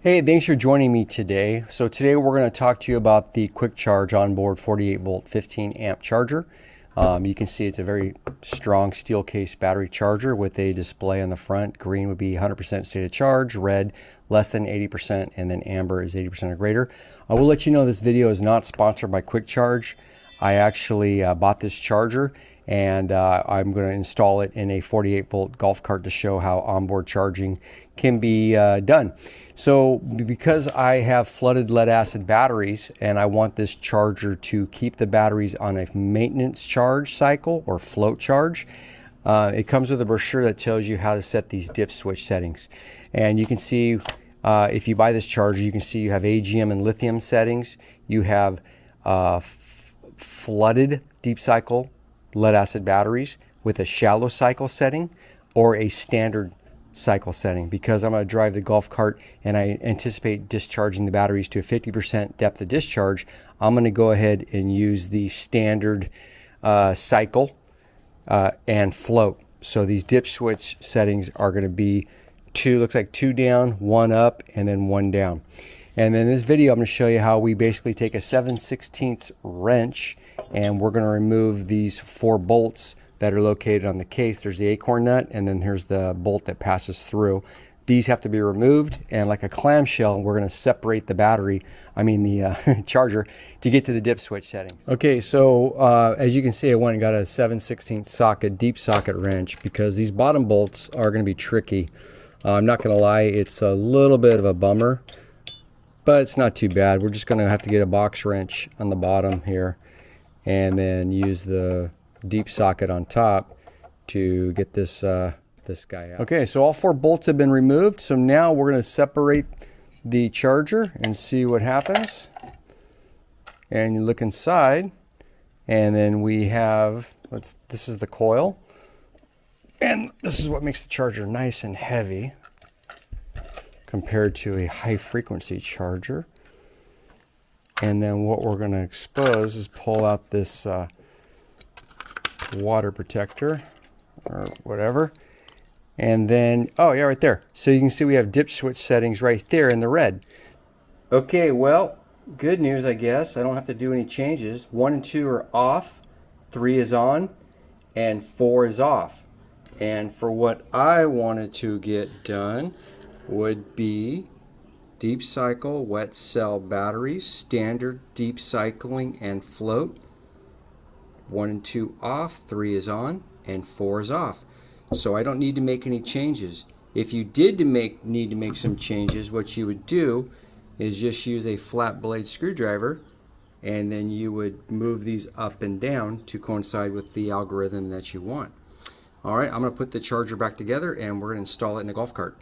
Hey, thanks for joining me today. So today we're going to talk to you about the quick charge onboard 48 volt 15 amp charger. You can see it's a very strong steel case battery charger with a display on the front. Green would be 100% state of charge, red less than 80%, and then amber is 80% or greater. I will let you know this video is not sponsored by Quick Charge. I actually bought this charger and I'm going to install it in a 48 volt golf cart to show how onboard charging can be done. So because I have flooded lead acid batteries and I want this charger to keep the batteries on a maintenance charge cycle or float charge, it comes with a brochure that tells you how to set these dip switch settings. And you can see if you buy this charger, you can see you have AGM and lithium settings. You have flooded deep cycle lead acid batteries with a shallow cycle setting or a standard cycle setting. Because I'm going to drive the golf cart and I anticipate discharging the batteries to a 50% depth of discharge, I'm going to go ahead and use the standard cycle and float. So these dip switch settings are going to be looks like 2 down, 1 up, and then 1 down. And in this video, I'm going to show you how we basically take a 7/16 wrench and we're going to remove these 4 bolts that are located on the case. There's the acorn nut and then here's the bolt that passes through. These have to be removed, and like a clamshell, we're going to separate the the charger to get to the dip switch settings. Okay, so as you can see, I went and got a 7/16 socket, deep socket wrench, because these bottom bolts are going to be tricky. I'm not going to lie, it's a little bit of a bummer, but it's not too bad. We're just going to have to get a box wrench on the bottom here and then use the deep socket on top to get this this guy out. Okay, so all 4 bolts have been removed. So now we're going to separate the charger and see what happens. And you look inside, and then we have, this is the coil. And this is what makes the charger nice and heavy compared to a high frequency charger. And then what we're going to expose is pull out this water protector or whatever. And then, oh yeah, right there. So you can see we have dip switch settings right there in the red. Okay, well, good news, I guess. I don't have to do any changes. 1 and 2 are off, 3 is on, and 4 is off. And for what I wanted to get done would be deep cycle wet cell batteries, standard deep cycling and float. 1 and 2 off, 3 is on, and 4 is off. So I don't need to make any changes. If you did need to make some changes, what you would do is just use a flat blade screwdriver, and then you would move these up and down to coincide with the algorithm that you want. All right, I'm going to put the charger back together and we're going to install it in a golf cart.